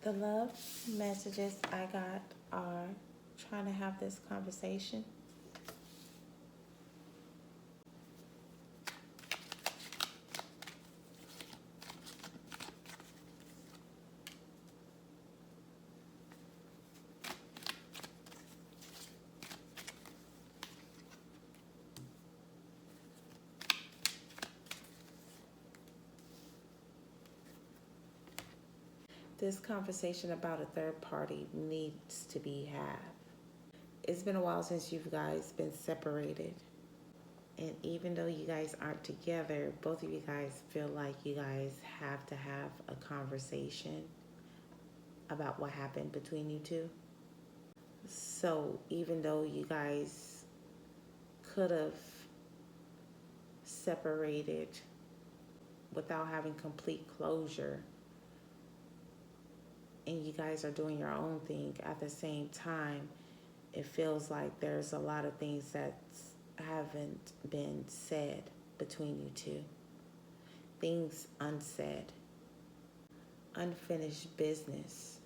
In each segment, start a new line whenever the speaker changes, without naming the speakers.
The love messages I got are trying to have this conversation. This conversation about a third party needs to be had. It's been a while since you guys been separated. And even though you guys aren't together, both of you guys feel like you guys have to have a conversation about what happened between you two. So even though you guys could have separated without having complete closure, and you guys are doing your own thing at the same time, it feels like there's a lot of things that haven't been said between you two. Things unsaid. Unfinished business.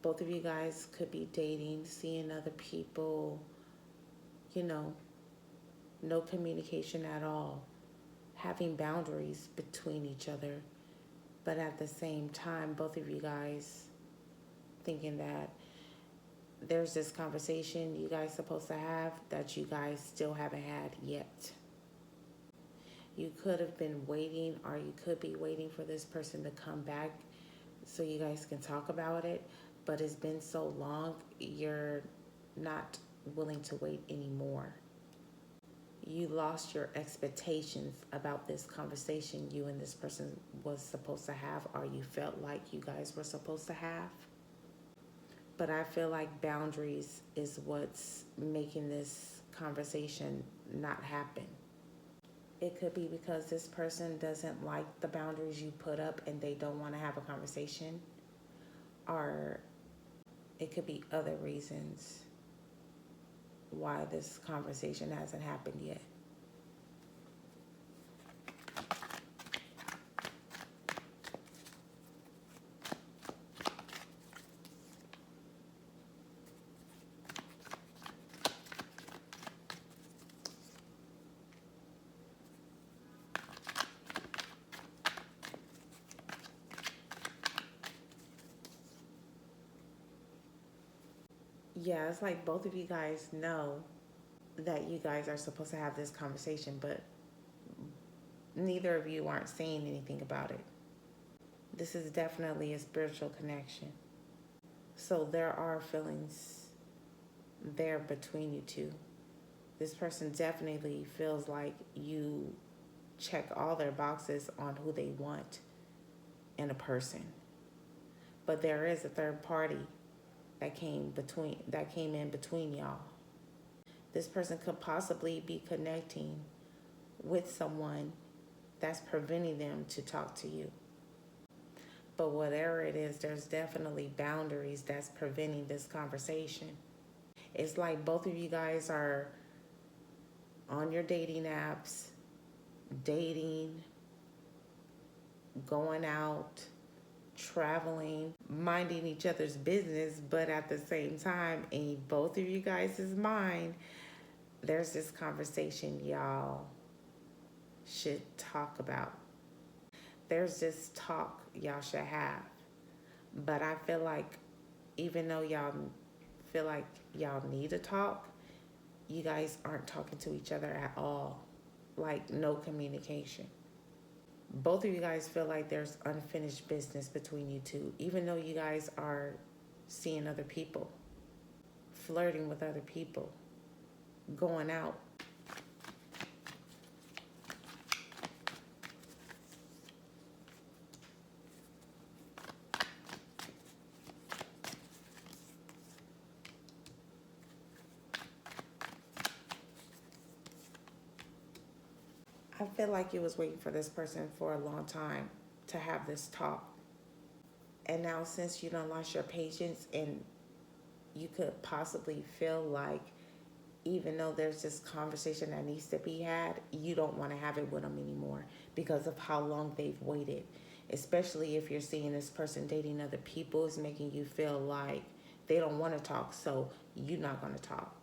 Both of you guys could be dating, seeing other people, no communication at all, having boundaries between each other, but at the same time, both of you guys thinking that there's this conversation you guys supposed to have that you guys still haven't had yet. You could have been waiting, or you could be waiting for this person to come back so you guys can talk about it, but it's been so long, you're not willing to wait anymore. You lost your expectations about this conversation you and this person was supposed to have, or you felt like you guys were supposed to have. But I feel like boundaries is what's making this conversation not happen. It could be because this person doesn't like the boundaries you put up and they don't want to have a conversation. Or it could be other reasons why this conversation hasn't happened yet. Yeah, it's like both of you guys know that you guys are supposed to have this conversation, but neither of you aren't saying anything about it. This is definitely a spiritual connection. So there are feelings there between you two. This person definitely feels like you check all their boxes on who they want in a person. But there is a third party that came in between y'all. This person could possibly be connecting with someone that's preventing them to talk to you. But whatever it is, there's definitely boundaries that's preventing this conversation. It's like both of you guys are on your dating apps, dating, going out, traveling, minding each other's business, but at the same time, in both of you guys' mind, there's this conversation y'all should talk about. There's this talk y'all should have. But I feel like even though y'all feel like y'all need to talk, you guys aren't talking to each other at all. Like no communication. Both of you guys feel like there's unfinished business between you two, even though you guys are seeing other people, flirting with other people, going out. I feel like you was waiting for this person for a long time to have this talk. And now since you done lost your patience and you could possibly feel like even though there's this conversation that needs to be had, you don't want to have it with them anymore because of how long they've waited. especially if you're seeing this person dating other people, it's making you feel like they don't want to talk, so you're not going to talk.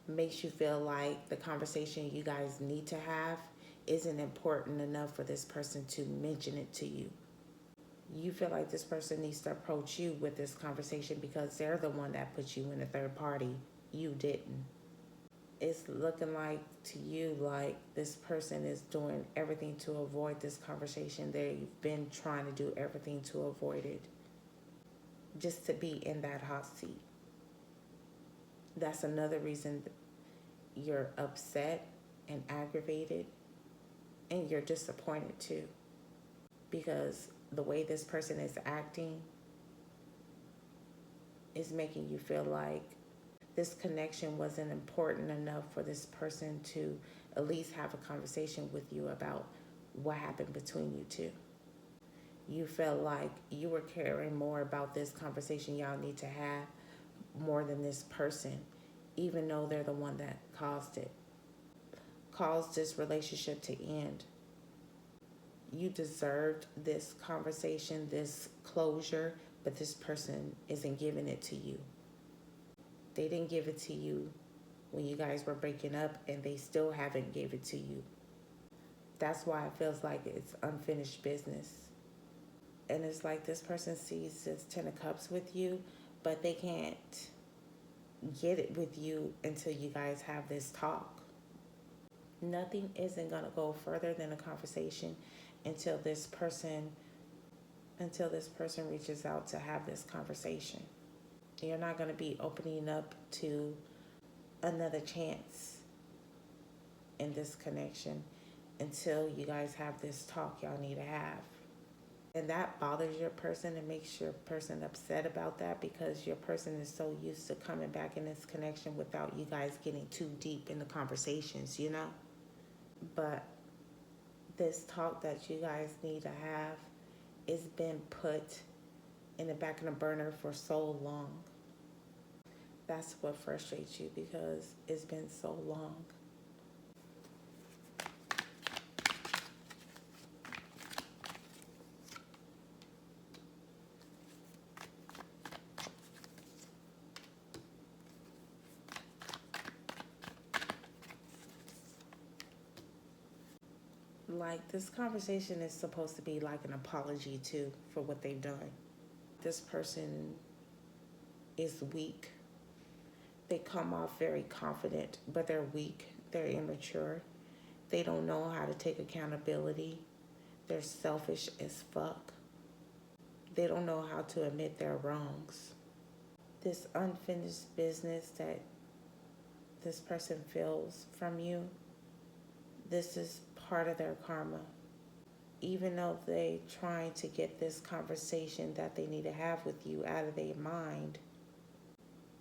Makes you feel like the conversation you guys need to have isn't important enough for this person to mention it to you. You feel like this person needs to approach you with this conversation because they're the one that put you in a third party. You didn't. It's looking like to you like this person is doing everything to avoid this conversation. They've been trying to do everything to avoid it, just to be in that hot seat. That's another reason you're upset and aggravated, and you're disappointed too, because the way this person is acting is making you feel like this connection wasn't important enough for this person to at least have a conversation with you about what happened between you two. You felt like you were caring more about this conversation y'all need to have more than this person, even though they're the one that caused this relationship to end. You deserved this conversation, this closure, but this person isn't giving it to you. They didn't give it to you when you guys were breaking up, and they still haven't gave it to you. That's why it feels like it's unfinished business. And it's like this person sees this 10 of Cups with you, but they can't get it with you until you guys have this talk. Nothing isn't going to go further than a conversation until this person reaches out to have this conversation. You're not going to be opening up to another chance in this connection until you guys have this talk y'all need to have. And that bothers your person and makes your person upset about that, because your person is so used to coming back in this connection without you guys getting too deep in the conversations, you know? But this talk that you guys need to have is been put in the back of the burner for so long. That's what frustrates you, because it's been so long. Like, this conversation is supposed to be like an apology too for what they've done. This person is weak. They come off very confident, but they're weak. They're immature. They don't know how to take accountability. They're selfish as fuck. They don't know how to admit their wrongs. This unfinished business that this person feels from you, this is part of their karma. Even though they're trying to get this conversation that they need to have with you out of their mind,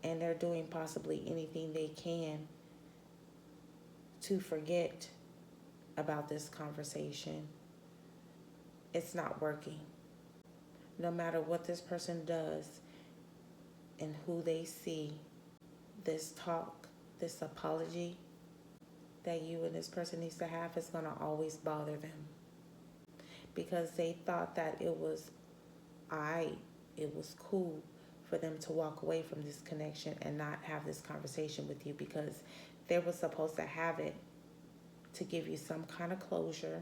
and they're doing possibly anything they can to forget about this conversation, it's not working. No matter what this person does and who they see, this talk, this apology that you and this person needs to have is going to always bother them, because they thought that it was cool for them to walk away from this connection and not have this conversation with you, because they were supposed to have it to give you some kind of closure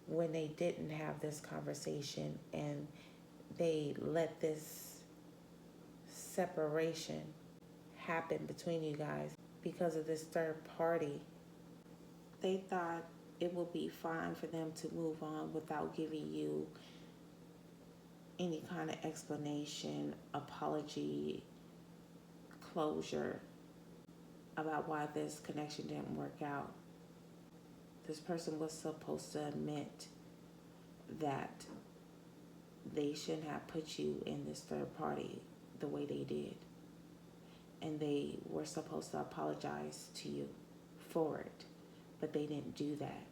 when they didn't have this conversation, and they let this separation happen between you guys because of this third party. They thought it would be fine for them to move on without giving you any kind of explanation, apology, closure about why this connection didn't work out. This person was supposed to admit that they shouldn't have put you in this third party the way they did. And they were supposed to apologize to you for it, but they didn't do that.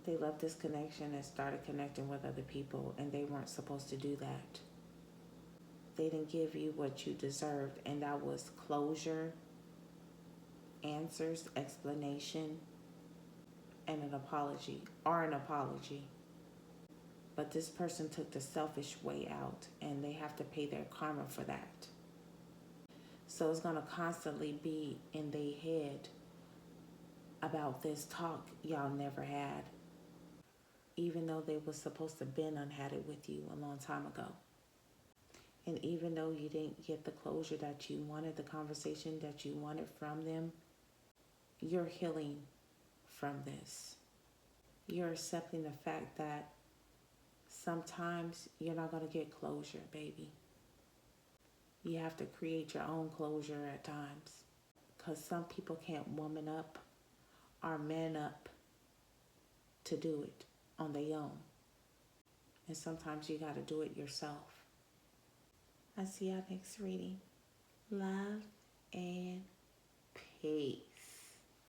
They left this connection and started connecting with other people, and they weren't supposed to do that. They didn't give you what you deserved, and that was closure, answers, explanation, and an apology, or an apology. But this person took the selfish way out, and they have to pay their karma for that. So it's going to constantly be in their head about this talk y'all never had, even though they was supposed to been unhad it with you a long time ago. And even though you didn't get the closure that you wanted, the conversation that you wanted from them, you're healing from this. You're accepting the fact that sometimes you're not going to get closure, baby. You have to create your own closure at times, because some people can't woman up or man up to do it on their own. And sometimes you got to do it yourself. I see y'all next reading. Love and peace.